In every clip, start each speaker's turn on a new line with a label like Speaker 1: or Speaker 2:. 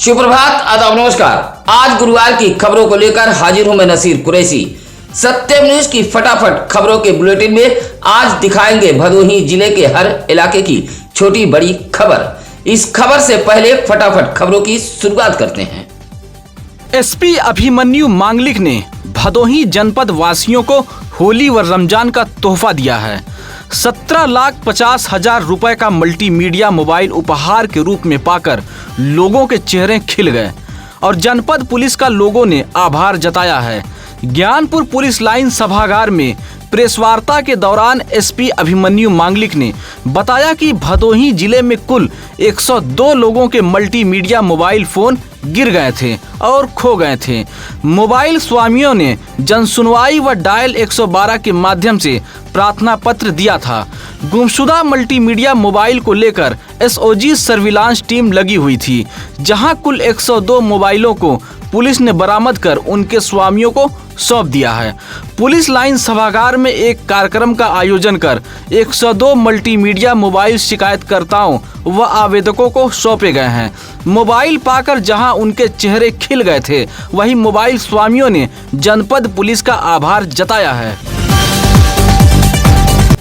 Speaker 1: सुप्रभात, आदाब, नमस्कार। आज गुरुवार की खबरों को लेकर हाजिर हूं मैं नसीर कुरैशी। सत्यम न्यूज की फटाफट खबरों के बुलेटिन में आज दिखाएंगे भदोही जिले के हर इलाके की छोटी बड़ी खबर। इस खबर से पहले फटाफट खबरों की शुरुआत करते हैं।
Speaker 2: एसपी अभिमन्यु मांगलिक ने भदोही जनपद वासियों को होली व रमजान का तोहफा दिया है। 17,50,000 रुपए का मल्टीमीडिया मोबाइल उपहार के रूप में पाकर लोगों के चेहरे खिल गए और जनपद पुलिस का लोगों ने आभार जताया है। ज्ञानपुर पुलिस लाइन सभागार में प्रेस वार्ता के दौरान एसपी अभिमन्यु मांगलिक ने बताया कि भदोही जिले में कुल 102 लोगों के मल्टीमीडिया मोबाइल फोन गिर गए थे और खो गए थे। मोबाइल स्वामियों ने जनसुनवाई व डायल 112 के माध्यम से प्रार्थना पत्र दिया था। गुमशुदा मल्टीमीडिया मोबाइल को लेकर एसओजी सर्विलांस टीम लगी हुई थी, जहां कुल 102 मोबाइलों को पुलिस ने बरामद कर उनके स्वामियों को सौंप दिया है। पुलिस लाइन सभागार में एक कार्यक्रम का आयोजन कर 102 मल्टीमीडिया मोबाइल शिकायतकर्ताओं व आवेदकों को सौंपे गए हैं। मोबाइल पाकर जहां उनके चेहरे खिल गए थे, वहीं मोबाइल स्वामियों ने जनपद पुलिस का आभार जताया है।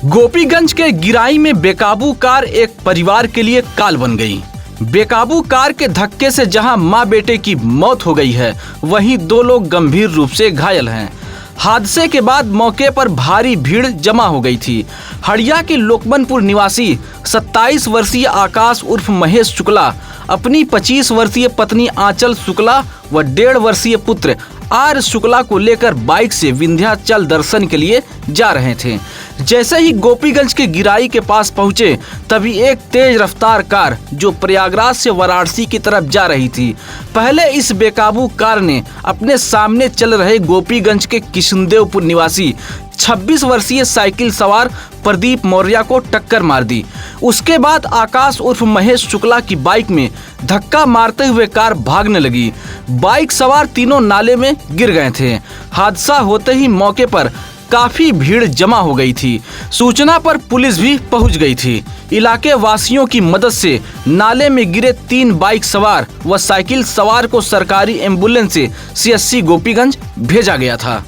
Speaker 2: गोपीगंज के गिराई में बेकाबू कार एक परिवार के लिए काल बन गई। बेकाबू कार के धक्के से जहां मां बेटे की मौत हो गई है, वहीं 2 लोग गंभीर रूप से घायल हैं। हादसे के बाद मौके पर भारी भीड़ जमा हो गई थी। हड़िया के लोकमनपुर निवासी 27 वर्षीय आकाश उर्फ महेश शुक्ला अपनी 25 वर्षीय पत्नी आंचल शुक्ला व 1.5 वर्षीय पुत्र आर शुक्ला को लेकर बाइक से विंध्याचल दर्शन के लिए जा रहे थे। जैसे ही गोपीगंज के गिराई के पास पहुंचे, तभी एक तेज रफ्तार कार जो प्रयागराज से वाराणसी की तरफ जा रही थी, पहले इस बेकाबू कार ने अपने सामने चल रहे गोपीगंज के किशनदेवपुर निवासी 26 वर्षीय साइकिल सवार प्रदीप मौर्य को टक्कर मार दी। उसके बाद आकाश उर्फ महेश शुक्ला की बाइक में धक्का मारते हुए कार भागने लगी। बाइक सवार तीनों नाले में गिर गए थे। हादसा होते ही मौके पर काफी भीड़ जमा हो गई थी। सूचना पर पुलिस भी पहुंच गई थी। इलाके वासियों की मदद से नाले में गिरे 3 बाइक सवार व साइकिल सवार को सरकारी एम्बुलेंस से सीएससी गोपीगंज भेजा गया था।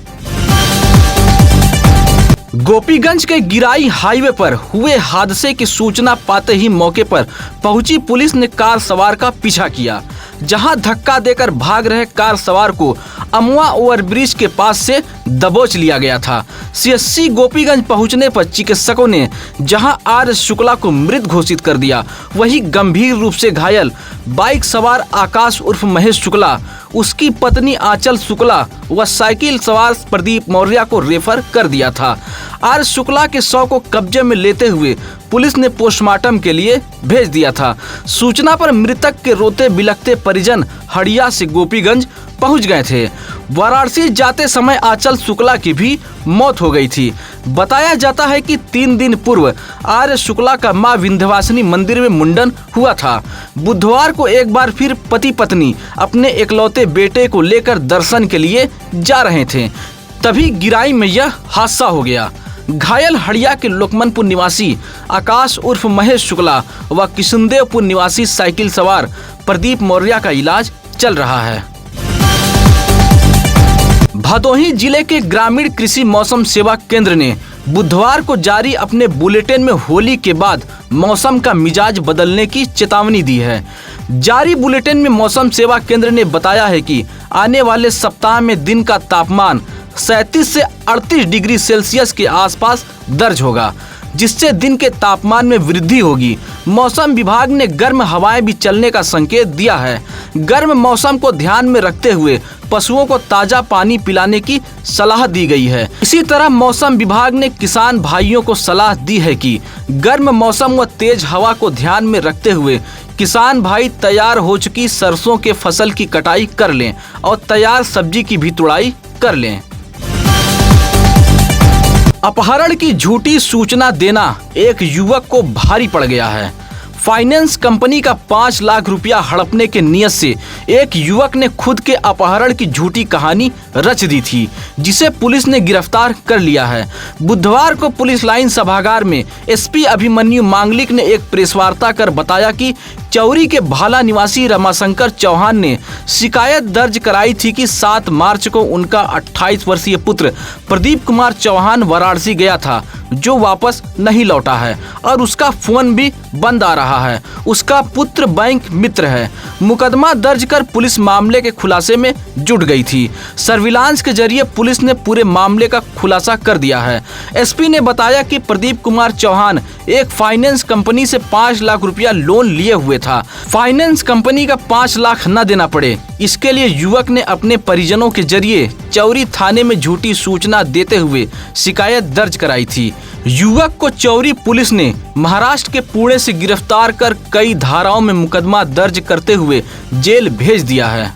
Speaker 2: गोपीगंज के गिराई हाईवे पर हुए हादसे की सूचना पाते ही मौके पर पहुंची पुलिस ने कार सवार का पीछा किया, जहां धक्का देकर भाग रहे कार सवार को अमुआ ओवरब्रिज के पास से दबोच लिया गया था। सीएससी गोपीगंज पहुंचने पर चिकित्सकों ने जहां आर शुक्ला को मृत घोषित कर दिया, वहीं गंभीर रूप से घायल बाइक सवार आकाश उर्फ महेश शुक्ला, उसकी पत्नी आंचल शुक्ला व साइकिल सवार प्रदीप मौर्य को रेफर कर दिया था। आर शुक्ला के शव को कब्जे में लेते हुए पुलिस ने पोस्टमार्टम के लिए भेज दिया था। सूचना पर मृतक के रोते बिलखते परिजन हड़िया से गोपीगंज पहुंच गए थे। वाराणसी जाते समय आंचल शुक्ला की भी मौत हो गई थी। बताया जाता है कि 3 दिन पूर्व आर्य शुक्ला का मां विंध्यवासिनी मंदिर में मुंडन हुआ था। बुधवार को एक बार फिर पति पत्नी अपने इकलौते बेटे को लेकर दर्शन के लिए जा रहे थे, तभी गिराई में यह हादसा हो गया। घायल हड़िया के लोकमनपुर निवासी आकाश उर्फ महेश शुक्ला व किशनदेवपुर निवासी साइकिल सवार प्रदीप मौर्य का इलाज चल रहा है। भदोही जिले के ग्रामीण कृषि मौसम सेवा केंद्र ने बुधवार को जारी अपने बुलेटिन में होली के बाद मौसम का मिजाज बदलने की चेतावनी दी है। जारी बुलेटिन में मौसम सेवा केंद्र ने बताया है कि आने वाले सप्ताह में दिन का तापमान 37 से 38 डिग्री सेल्सियस के आसपास दर्ज होगा, जिससे दिन के तापमान में वृद्धि होगी। मौसम विभाग ने गर्म हवाएं भी चलने का संकेत दिया है। गर्म मौसम को ध्यान में रखते हुए पशुओं को ताजा पानी पिलाने की सलाह दी गई है। इसी तरह मौसम विभाग ने किसान भाइयों को सलाह दी है कि गर्म मौसम व तेज हवा को ध्यान में रखते हुए किसान भाई तैयार हो चुकी सरसों के फसल की कटाई कर लें और तैयार सब्जी की भी तुड़ाई कर लें। अपहरण की झूठी सूचना देना एक युवक को भारी पड़ गया है। फाइनेंस कंपनी का 5 लाख रुपया हड़पने के नियत से एक युवक ने खुद के अपहरण की झूठी कहानी रच दी थी, जिसे पुलिस ने गिरफ्तार कर लिया है। बुधवार को पुलिस लाइन सभागार में एसपी अभिमन्यु मांगलिक ने एक प्रेस वार्ता कर बताया कि चौरी के भाला निवासी रमाशंकर चौहान ने शिकायत दर्ज कराई थी कि 7 मार्च को उनका 28 वर्षीय पुत्र प्रदीप कुमार चौहान वाराणसी गया था, जो वापस नहीं लौटा है और उसका फोन भी बंद आ रहा है। उसका पुत्र बैंक मित्र है। मुकदमा दर्ज कर पुलिस मामले के खुलासे में जुट गई थी। सर्विलांस के जरिए पुलिस ने पूरे मामले का खुलासा कर दिया है। एसपी ने बताया कि प्रदीप कुमार चौहान एक फाइनेंस कंपनी से 5 लाख रुपया लोन लिए हुए था। फाइनेंस कंपनी का 5 लाख न देना पड़े, इसके लिए युवक ने अपने परिजनों के जरिए चौरी थाने में झूठी सूचना देते हुए शिकायत दर्ज कराई थी। युवक को चौरी पुलिस ने महाराष्ट्र के पुणे से गिरफ्तार कर कई धाराओं में मुकदमा दर्ज करते हुए जेल भेज दिया है।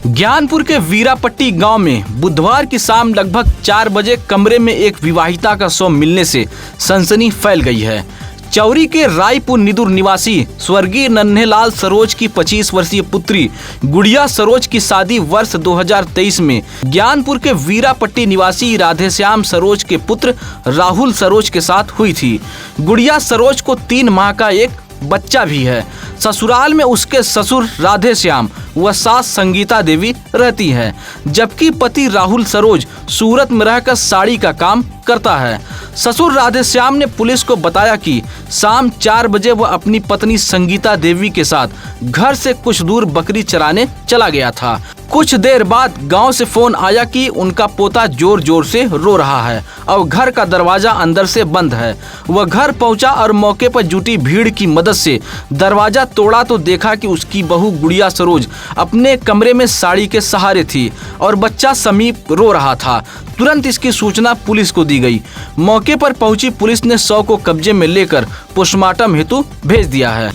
Speaker 2: ज्ञानपुर के वीरापट्टी गांव में बुधवार की शाम लगभग 4 बजे कमरे में एक विवाहिता का शव मिलने से सनसनी फैल गई है। चौरी के रायपुर निदुर निवासी स्वर्गीय नन्हेलाल सरोज की 25 वर्षीय पुत्री गुड़िया सरोज की शादी वर्ष 2023 में ज्ञानपुर के वीरापट्टी निवासी राधेश्याम सरोज के पुत्र राहुल सरोज के साथ हुई थी। गुड़िया सरोज को 3 माह का एक बच्चा भी है। ससुराल में उसके ससुर राधेश्याम व सास संगीता देवी रहती हैं, जबकि पति राहुल सरोज सूरत में रहकर साड़ी का काम करता है। ससुर राधेश्याम ने पुलिस को बताया कि शाम 4 बजे वह अपनी पत्नी संगीता देवी के साथ घर से कुछ दूर बकरी चराने चला गया था। कुछ देर बाद गांव से फोन आया कि उनका पोता जोर जोर से रो रहा है और घर का दरवाजा अंदर से बंद है। वह घर पहुंचा और मौके पर जुटी भीड़ की मदद से दरवाजा तोड़ा तो देखा कि उसकी बहू गुड़िया सरोज अपने कमरे में साड़ी के सहारे थी और बच्चा समीप रो रहा था। तुरंत इसकी सूचना पुलिस को दी गई। मौके पर पहुंची पुलिस ने शव को कब्जे में लेकर पोस्टमार्टम हेतु भेज दिया है।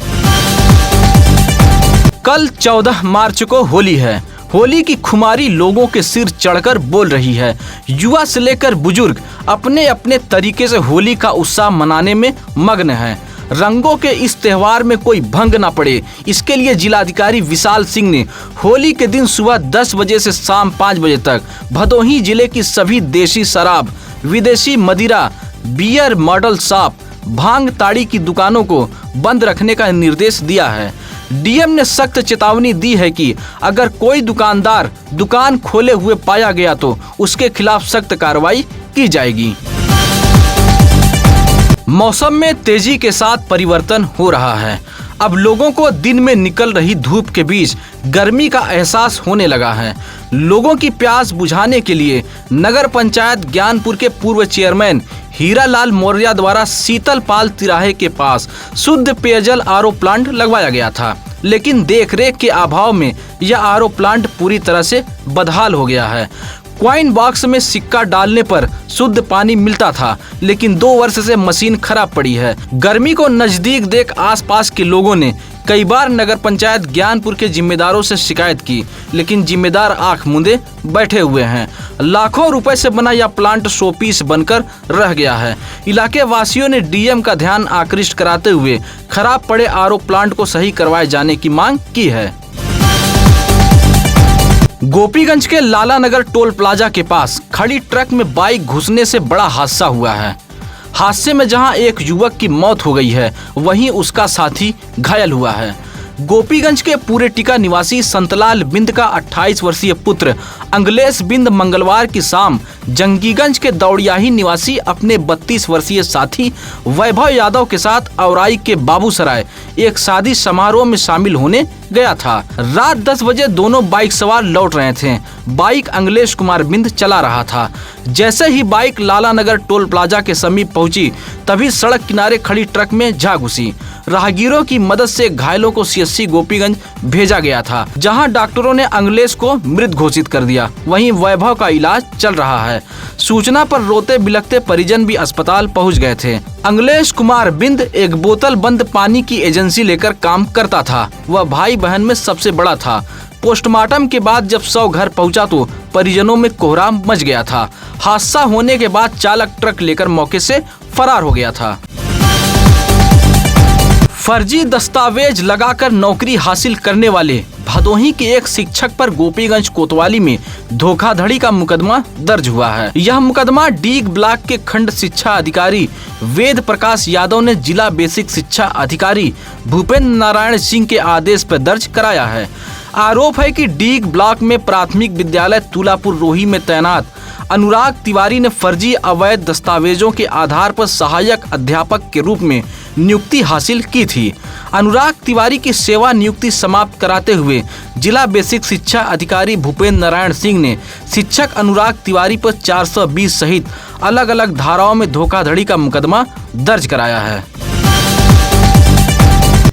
Speaker 2: कल 14 मार्च को होली है। होली की खुमारी लोगों के सिर चढ़कर बोल रही है। युवा से लेकर बुजुर्ग अपने अपने तरीके से होली का उत्साह मनाने में मग्न हैं। रंगों के इस त्योहार में कोई भंग न पड़े, इसके लिए जिलाधिकारी विशाल सिंह ने होली के दिन सुबह 10 बजे से शाम 5 बजे तक भदोही जिले की सभी देशी शराब, विदेशी मदिरा, बियर मॉडल शॉप, भांग ताड़ी की दुकानों को बंद रखने का निर्देश दिया है। डीएम ने सख्त चेतावनी दी है कि अगर कोई दुकानदार दुकान खोले हुए पाया गया तो उसके खिलाफ सख्त कार्रवाई की जाएगी। मौसम में तेजी के साथ परिवर्तन हो रहा है। अब लोगों को दिन में निकल रही धूप के बीच गर्मी का एहसास होने लगा है। लोगों की प्यास बुझाने के लिए नगर पंचायत ज्ञानपुर के पूर्व चेयरमैन हीरालाल मौर्य द्वारा शीतलपाल तिराहे के पास शुद्ध पेयजल आरओ प्लांट लगवाया गया था, लेकिन देखरेख के अभाव में यह आरओ प्लांट पूरी तरह से बदहाल हो गया है। क्वाइन बॉक्स में सिक्का डालने पर शुद्ध पानी मिलता था, लेकिन 2 वर्ष से मशीन खराब पड़ी है। गर्मी को नजदीक देख आसपास के लोगों ने कई बार नगर पंचायत ज्ञानपुर के जिम्मेदारों से शिकायत की, लेकिन जिम्मेदार आंख मूंदे बैठे हुए हैं। लाखों रुपए से बना यह प्लांट शोपीस बनकर रह गया है। इलाके वासियों ने डीएम का ध्यान आकृष्ट कराते हुए खराब पड़े आरओ प्लांट को सही करवाए जाने की मांग की है। गोपीगंज के लाला नगर टोल प्लाजा के पास खड़ी ट्रक में बाइक घुसने से बड़ा हादसा हुआ है। हादसे में जहां एक युवक की मौत हो गई है, वहीं उसका साथी घायल हुआ है। गोपीगंज के पूरे टिका निवासी संतलाल बिंद का 28 वर्षीय पुत्र अंगलेश बिंद मंगलवार की शाम जंगीगंज के दौड़ियाही निवासी अपने 32 वर्षीय साथी वैभव यादव के साथ औराई के बाबूसराय एक शादी समारोह में शामिल होने गया था। रात 10 बजे दोनों बाइक सवार लौट रहे थे। बाइक अंगलेश कुमार बिंद चला रहा था। जैसे ही बाइक लाला नगर टोल प्लाजा के समीप पहुंची, तभी सड़क किनारे खड़ी ट्रक में जा घुसी। राहगीरों की मदद से घायलों को सीएससी गोपीगंज भेजा गया था, जहां डॉक्टरों ने अंगलेश को मृत घोषित कर दिया। वहीं वैभव का इलाज चल रहा है। सूचना पर रोते बिलखते परिजन भी अस्पताल पहुंच गए थे। अंगलेश कुमार बिंद एक बोतल बंद पानी की एजेंसी लेकर काम करता था। वह भाई बहन में सबसे बड़ा था। पोस्टमार्टम के बाद जब शव घर पहुंचा तो परिजनों में कोहराम मच गया था। हादसा होने के बाद चालक ट्रक लेकर मौके से फरार हो गया था। फर्जी दस्तावेज लगाकर नौकरी हासिल करने वाले भदोही के एक शिक्षक पर गोपीगंज कोतवाली में धोखाधड़ी का मुकदमा दर्ज हुआ है। यह मुकदमा डीग ब्लॉक के खंड शिक्षा अधिकारी वेद प्रकाश यादव ने जिला बेसिक शिक्षा अधिकारी भूपेंद्र नारायण सिंह के आदेश पर दर्ज कराया है। आरोप है कि डीग ब्लॉक में प्राथमिक विद्यालय तुलापुर रोही में तैनात अनुराग तिवारी ने फर्जी अवैध दस्तावेजों के आधार पर सहायक अध्यापक के रूप में नियुक्ति हासिल की थी। अनुराग तिवारी की सेवा नियुक्ति समाप्त कराते हुए जिला बेसिक शिक्षा अधिकारी भूपेंद्र नारायण सिंह ने शिक्षक अनुराग तिवारी पर 420 सहित अलग अलग धाराओं में धोखाधड़ी का मुकदमा दर्ज कराया है।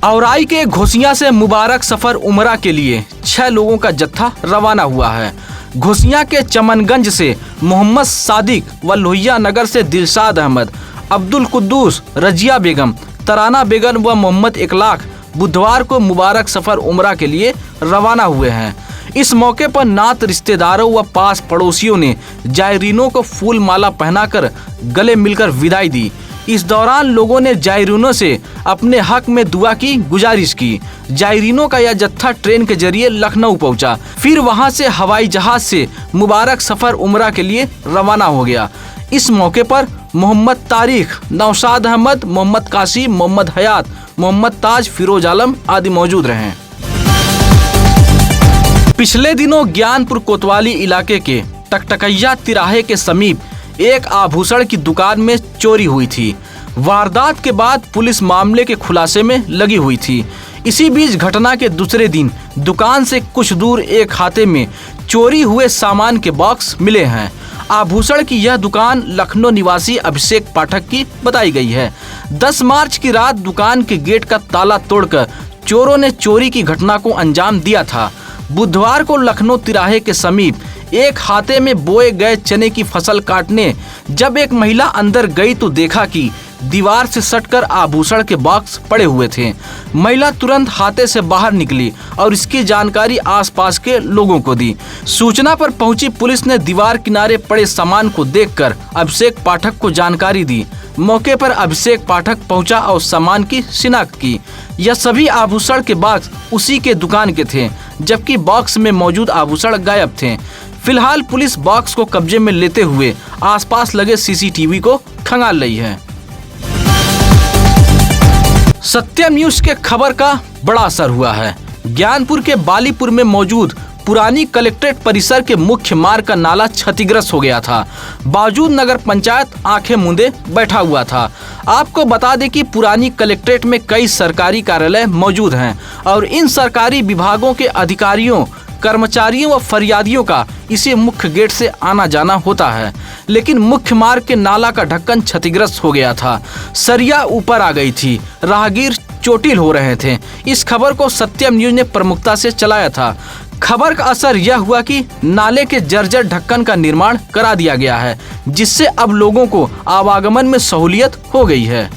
Speaker 2: औराई के घोसिया से मुबारक सफर उमरा के लिए 6 लोगों का जत्था रवाना हुआ है। घोसिया के चमनगंज से मोहम्मद सादिक व लोहिया नगर से दिलशाद अहमद, अब्दुल कुद्दूस, रजिया बेगम, तराना बेगम व मोहम्मद इकलाक बुधवार को मुबारक सफर उमरा के लिए रवाना हुए हैं। इस मौके पर नात रिश्तेदारों व पास पड़ोसियों ने जायरीनों को फूल माला पहनाकर गले मिलकर विदाई दी। इस दौरान लोगों ने जायरीनों से अपने हक में दुआ की गुजारिश की। जायरीनों का यह जत्था ट्रेन के जरिए लखनऊ पहुंचा, फिर वहां से हवाई जहाज से मुबारक सफर उमरा के लिए रवाना हो गया। इस मौके पर मोहम्मद तारिक, नौशाद अहमद, मोहम्मद कासिम, मोहम्मद हयात, मोहम्मद ताज, फिरोज आलम आदि मौजूद रहे। पिछले दिनों ज्ञानपुर कोतवाली इलाके के टकटकैया तिराहे के समीप एक आभूषण की दुकान में चोरी हुई थी। वारदात के बाद पुलिस मामले के खुलासे में लगी हुई थी। इसी बीच घटना के दूसरे दिन दुकान से कुछ दूर एक खाते में चोरी हुए सामान के बॉक्स मिले हैं। आभूषण की यह दुकान लखनऊ निवासी अभिषेक पाठक की बताई गई है। 10 मार्च की रात दुकान के गेट का ताला तोड़कर चोरों ने चोरी की घटना को अंजाम दिया था। बुधवार को लखनऊ तिराहे के समीप एक हाथे में बोए गए चने की फसल काटने जब एक महिला अंदर गई तो देखा कि दीवार से सटकर आभूषण के बॉक्स पड़े हुए थे। महिला तुरंत हाथे से बाहर निकली और इसकी जानकारी आसपास के लोगों को दी। सूचना पर पहुंची पुलिस ने दीवार किनारे पड़े सामान को देखकर अभिषेक पाठक को जानकारी दी। मौके पर अभिषेक पाठक पहुंचा और सामान की शिनाख्त की। यह सभी आभूषण के बॉक्स उसी के दुकान के थे, जबकि बॉक्स में मौजूद आभूषण गायब थे। फिलहाल पुलिस बॉक्स को कब्जे में लेते हुए आसपास लगे सीसीटीवी को खंगाल रही है। सत्यम न्यूज के खबर का बड़ा असर हुआ है। ज्ञानपुर के बालीपुर में मौजूद पुरानी कलेक्ट्रेट परिसर के मुख्य मार्ग का नाला क्षतिग्रस्त हो गया था। बावजूद नगर पंचायत आंखें मूंदे बैठा हुआ था। आपको बता दें कि पुरानी कलेक्ट्रेट में कई सरकारी कार्यालय मौजूद हैं और इन सरकारी विभागों के अधिकारियों, कर्मचारियों व फरियादियों का इसी मुख्य गेट से आना जाना होता है। लेकिन मुख्य मार्ग के नाला का ढक्कन क्षतिग्रस्त हो गया था। सरिया ऊपर आ गई थी। राहगीर चोटिल हो रहे थे। इस खबर को सत्यम न्यूज ने प्रमुखता से चलाया था। खबर का असर यह हुआ कि नाले के जर्जर ढक्कन का निर्माण करा दिया गया है, जिससे अब लोगों को आवागमन में सहूलियत हो गई है।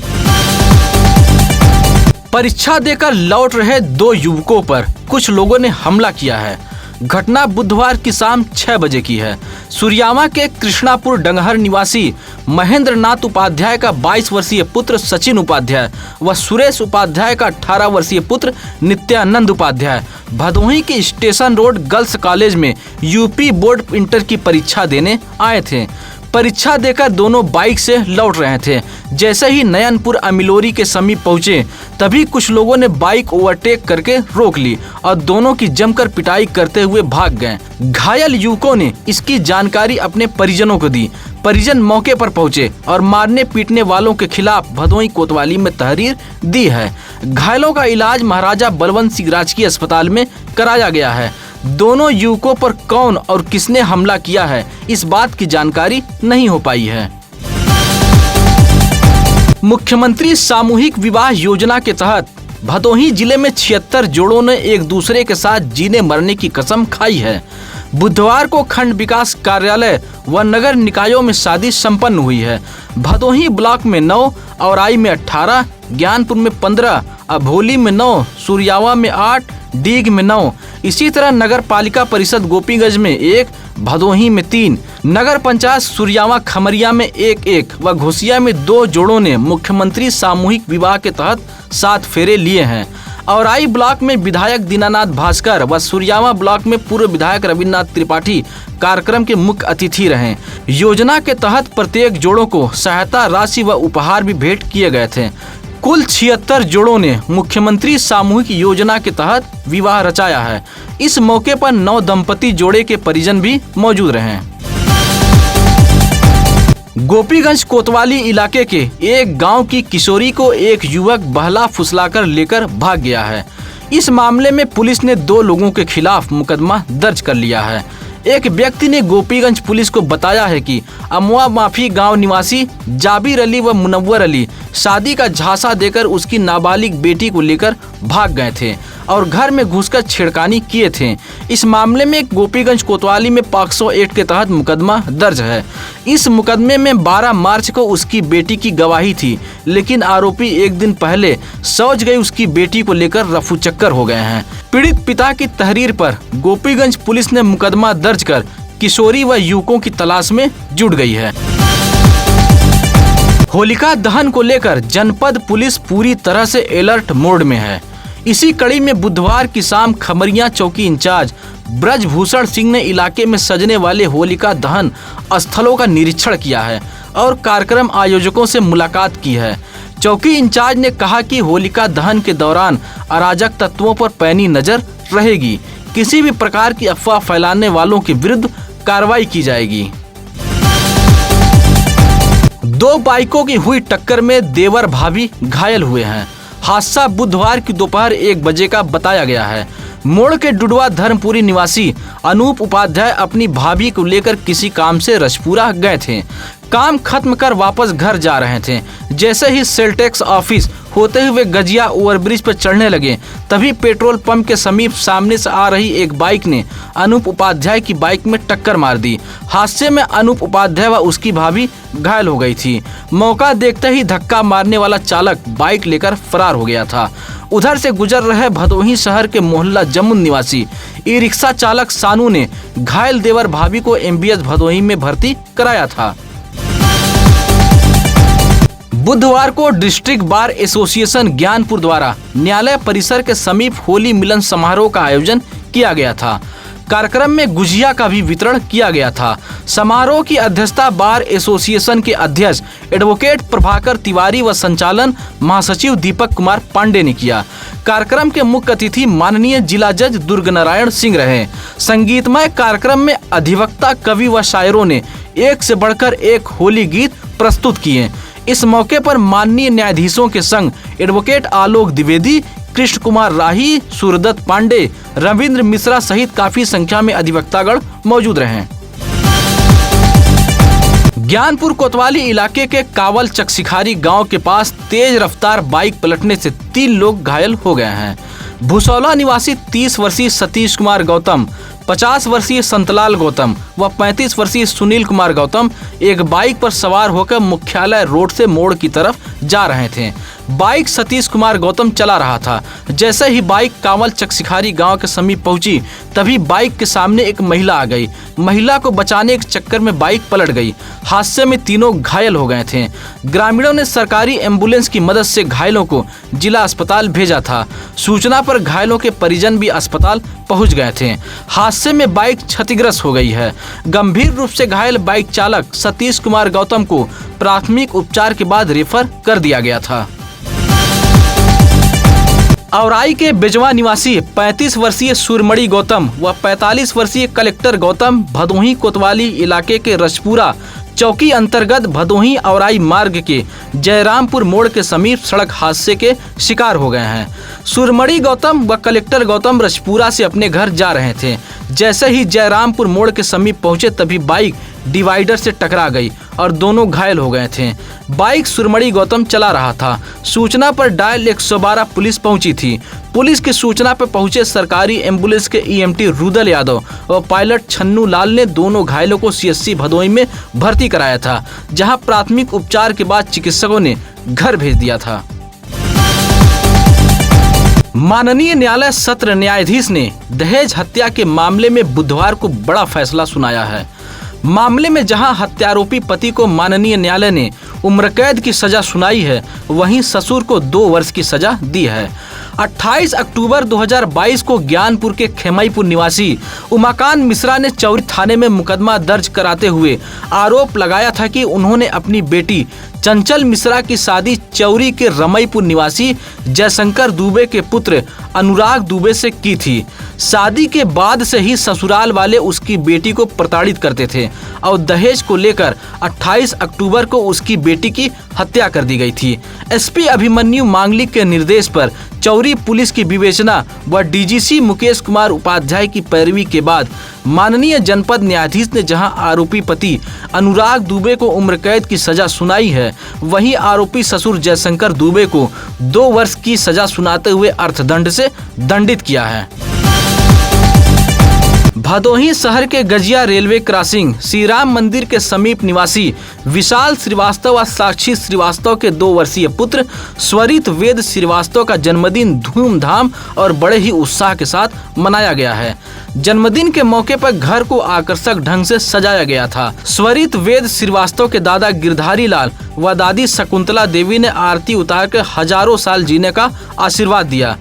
Speaker 2: परीक्षा देकर लौट रहे 2 युवकों पर कुछ लोगों ने हमला किया है। घटना बुधवार की शाम 6 बजे की है। सुरियामा के कृष्णापुर डंगहर निवासी महेंद्र नाथ उपाध्याय का 22 वर्षीय पुत्र सचिन उपाध्याय व सुरेश उपाध्याय का 18 वर्षीय पुत्र नित्यानंद उपाध्याय भदोही के स्टेशन रोड गर्ल्स कॉलेज में यूपी बोर्ड इंटर की परीक्षा देने आए थे। परीक्षा देकर दोनों बाइक से लौट रहे थे। जैसे ही नयनपुर अमिलोरी के समीप पहुंचे तभी कुछ लोगों ने बाइक ओवरटेक करके रोक ली और दोनों की जमकर पिटाई करते हुए भाग गए। घायल युवकों ने इसकी जानकारी अपने परिजनों को दी। परिजन मौके पर पहुंचे और मारने पीटने वालों के खिलाफ भदोही कोतवाली में तहरीर दी है। घायलों का इलाज महाराजा बलवंत सिंह राजकीय अस्पताल में कराया गया है। दोनों युवकों पर कौन और किसने हमला किया है, इस बात की जानकारी नहीं हो पाई है। मुख्यमंत्री सामूहिक विवाह योजना के तहत भदोही जिले में 76 जोड़ों ने एक दूसरे के साथ जीने मरने की कसम खाई है। बुधवार को खंड विकास कार्यालय व नगर निकायों में शादी संपन्न हुई है। भदोही ब्लॉक में 9, औराई में 18, ज्ञानपुर में 15, अभोली में 9, सुरियावा में 8, डीग में 9। इसी तरह नगर पालिका परिषद गोपीगंज में 1, भदोही में 3, नगर पंचायत सुरियावा खमरिया में 1-1 व घोसिया में 2 जोड़ों ने मुख्यमंत्री सामूहिक विवाह के तहत 7 फेरे लिए हैं। औराई ब्लॉक में विधायक दीनानाथ भास्कर व सुरयामा ब्लॉक में पूर्व विधायक रविन्द्रनाथ त्रिपाठी कार्यक्रम के मुख्य अतिथि रहे। योजना के तहत प्रत्येक जोड़ों को सहायता राशि व उपहार भी भेंट किए गए थे। कुल 76 जोड़ों ने मुख्यमंत्री सामूहिक योजना के तहत विवाह रचाया है। इस मौके पर 9 दंपति जोड़े के परिजन भी मौजूद रहे। गोपीगंज कोतवाली इलाके के एक गांव की किशोरी को एक युवक बहला फुसलाकर लेकर भाग गया है। इस मामले में पुलिस ने 2 लोगों के खिलाफ मुकदमा दर्ज कर लिया है। एक व्यक्ति ने गोपीगंज पुलिस को बताया है कि अमुआ माफी गांव निवासी जाबिर अली व मुनव्वर अली शादी का झांसा देकर उसकी नाबालिग बेटी को लेकर भाग गए थे और घर में घुसकर छेड़खानी किए थे। इस मामले में गोपीगंज कोतवाली में पॉक्सो एक्ट के तहत मुकदमा दर्ज है। इस मुकदमे में 12 मार्च को उसकी बेटी की गवाही थी, लेकिन आरोपी एक दिन पहले सौज गई उसकी बेटी को लेकर रफू चक्कर हो गए हैं। पीड़ित पिता की तहरीर पर गोपीगंज पुलिस ने मुकदमा दर्ज कर किशोरी व युवकों की तलाश में जुट गई है। होलिका दहन को लेकर जनपद पुलिस पूरी तरह से अलर्ट मोड में है। इसी कड़ी में बुधवार की शाम खमरिया चौकी इंचार्ज ब्रजभूषण सिंह ने इलाके में सजने वाले होलिका दहन स्थलों का निरीक्षण किया है और कार्यक्रम आयोजकों से मुलाकात की है। चौकी इंचार्ज ने कहा कि होलिका दहन के दौरान अराजक तत्वों पर पैनी नजर रहेगी। किसी भी प्रकार की अफवाह फैलाने वालों के विरुद्ध कार्रवाई की जाएगी। 2 बाइकों की हुई टक्कर में देवर भाभी घायल हुए हैं। हादसा बुधवार की दोपहर 1 बजे का बताया गया है। मोड़ के डुडवा धर्मपुरी निवासी अनूप उपाध्याय अपनी भाभी को लेकर किसी काम से रजपुरा गए थे। काम खत्म कर वापस घर जा रहे थे। जैसे ही सेल टैक्स ऑफिस होते हुए गजिया ओवरब्रिज पर चढ़ने लगे, तभी पेट्रोल पंप के समीप सामने से आ रही एक बाइक ने अनूप उपाध्याय की बाइक में टक्कर मार दी। हादसे में अनूप उपाध्याय व उसकी भाभी घायल हो गई थी। मौका देखते ही धक्का मारने वाला चालक बाइक लेकर फरार हो गया था। उधर से गुजर रहे भदोही शहर के मोहल्ला जमुन निवासी ई रिक्शा चालक सानू ने घायल देवर भाभी को MBS भदोही में भर्ती कराया था। बुधवार को डिस्ट्रिक्ट बार एसोसिएशन ज्ञानपुर द्वारा न्यायालय परिसर के समीप होली मिलन समारोह का आयोजन किया गया था। कार्यक्रम में गुजिया का भी वितरण किया गया था। समारोह की अध्यक्षता बार एसोसिएशन के अध्यक्ष एडवोकेट प्रभाकर तिवारी व संचालन महासचिव दीपक कुमार पांडे ने किया। कार्यक्रम के मुख्य अतिथि माननीय जिला जज दुर्ग नारायण सिंह रहे। संगीतमय कार्यक्रम में अधिवक्ता, कवि व शायरों ने एक से बढ़कर एक होली गीत प्रस्तुत किए। इस मौके पर माननीय न्यायाधीशों के संग एडवोकेट आलोक द्विवेदी, कृष्ण कुमार राही, सूरदत्त पांडे, रविंद्र मिश्रा सहित काफी संख्या में अधिवक्तागण मौजूद रहे। ज्ञानपुर कोतवाली इलाके के कावल चकसिखारी गांव के पास तेज रफ्तार बाइक पलटने से 3 लोग घायल हो गए हैं। भुसौला निवासी 30 वर्षीय सतीश कुमार गौतम, 50 वर्षीय संतलाल गौतम व 35 वर्षीय सुनील कुमार गौतम एक बाइक पर सवार होकर मुख्यालय रोड से मोड़ की तरफ जा रहे थे। बाइक सतीश कुमार गौतम चला रहा था। जैसे ही बाइक कांवल चकसिखारी गांव के समीप पहुंची, तभी बाइक के सामने एक महिला आ गई। महिला को बचाने के चक्कर में बाइक पलट गई। हादसे में तीनों घायल हो गए थे। ग्रामीणों ने सरकारी एम्बुलेंस की मदद से घायलों को जिला अस्पताल भेजा था। सूचना पर घायलों के परिजन भी अस्पताल पहुंच गए थे। हादसे में बाइक क्षतिग्रस्त हो गई है। गंभीर रूप से घायल बाइक चालक सतीश कुमार गौतम को प्राथमिक उपचार के बाद रेफर कर दिया गया था। औराई के बेजवा निवासी 35 वर्षीय सुरमड़ी गौतम व 45 वर्षीय कलेक्टर गौतम भदोही कोतवाली इलाके के रजपुरा चौकी अंतर्गत भदोही औराई मार्ग के जयरामपुर मोड़ के समीप सड़क हादसे के शिकार हो गए हैं। सुरमड़ी गौतम व कलेक्टर गौतम रजपुरा से अपने घर जा रहे थे। जैसे ही जयरामपुर मोड़ के समीप पहुंचे, तभी बाइक डिवाइडर से टकरा गई और दोनों घायल हो गए थे। बाइक सुरमड़ी गौतम चला रहा था। सूचना पर डायल 112 पुलिस पहुंची थी। पुलिस की सूचना पर पहुंचे सरकारी एम्बुलेंस के EMT रुदल यादव और पायलट छन्नू लाल ने दोनों घायलों को CSC भदोही में भर्ती कराया था, जहां प्राथमिक उपचार के बाद चिकित्सकों ने घर भेज दिया था। माननीय न्यायालय सत्र न्यायाधीश ने दहेज हत्या के मामले में बुधवार को बड़ा फैसला सुनाया है। मामले में जहां हत्यारोपी पति को माननीय न्यायालय ने उम्र कैद की सजा सुनाई है, वहीं ससुर को 2 वर्ष की सजा दी है। 28 अक्टूबर 2022 को ज्ञानपुर के खेमईपुर निवासी उमाकांत मिश्रा ने चौरी थाने में मुकदमा दर्ज कराते हुए आरोप लगाया था कि उन्होंने अपनी बेटी चंचल मिश्रा की शादी चौरी के रमईपुर निवासी जयशंकर दुबे के पुत्र अनुराग दुबे से की थी। शादी के बाद से ही ससुराल वाले उसकी बेटी को प्रताड़ित करते थे और दहेज को लेकर 28 अक्टूबर को उसकी बेटी की हत्या कर दी गई थी। एसपी अभिमन्यु मांगलिक के निर्देश पर चौरी पुलिस की विवेचना व डीजीसी मुकेश कुमार उपाध्याय की पैरवी के बाद माननीय जनपद न्यायाधीश ने जहां आरोपी पति अनुराग दुबे को उम्र कैद की सजा सुनाई है, वहीं आरोपी ससुर जयशंकर दुबे को 2 वर्ष की सजा सुनाते हुए अर्थदंड से दंडित किया है। भदोही शहर के गजिया रेलवे क्रॉसिंग श्री राम मंदिर के समीप निवासी विशाल श्रीवास्तव व साक्षी श्रीवास्तव के 2 वर्षीय पुत्र स्वरित वेद श्रीवास्तव का जन्मदिन धूमधाम और बड़े ही उत्साह के साथ मनाया गया है। जन्मदिन के मौके पर घर को आकर्षक ढंग से सजाया गया था। स्वरित वेद श्रीवास्तव के दादा गिरधारी लाल व दादी शकुंतला देवी ने आरती उतार कर हजारों साल जीने का आशीर्वाद दिया।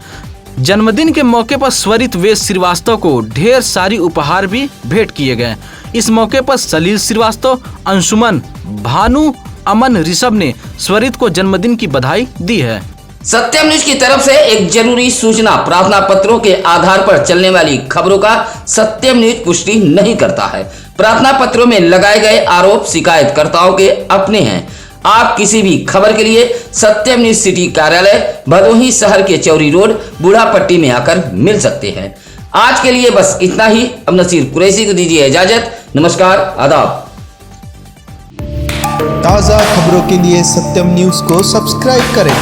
Speaker 2: जन्मदिन के मौके पर स्वरित वेद श्रीवास्तव को ढेर सारी उपहार भी भेंट किए गए। इस मौके पर सलील श्रीवास्तव, अंशुमन, भानु, अमन, ऋषभ ने स्वरित को जन्मदिन की बधाई दी है।
Speaker 1: सत्यम न्यूज की तरफ से एक जरूरी सूचना, प्रार्थना पत्रों के आधार पर चलने वाली खबरों का सत्यम न्यूज पुष्टि नहीं करता है। प्रार्थना पत्रों में लगाए गए आरोप शिकायतकर्ताओं के अपने हैं। आप किसी भी खबर के लिए सत्यम न्यूज सिटी कार्यालय भदोही शहर के चौरी रोड बूढ़ापट्टी में आकर मिल सकते हैं। आज के लिए बस इतना ही। अब नसीर कुरैशी को दीजिए इजाजत। नमस्कार, आदाब।
Speaker 3: ताज़ा खबरों के लिए सत्यम न्यूज को सब्सक्राइब करें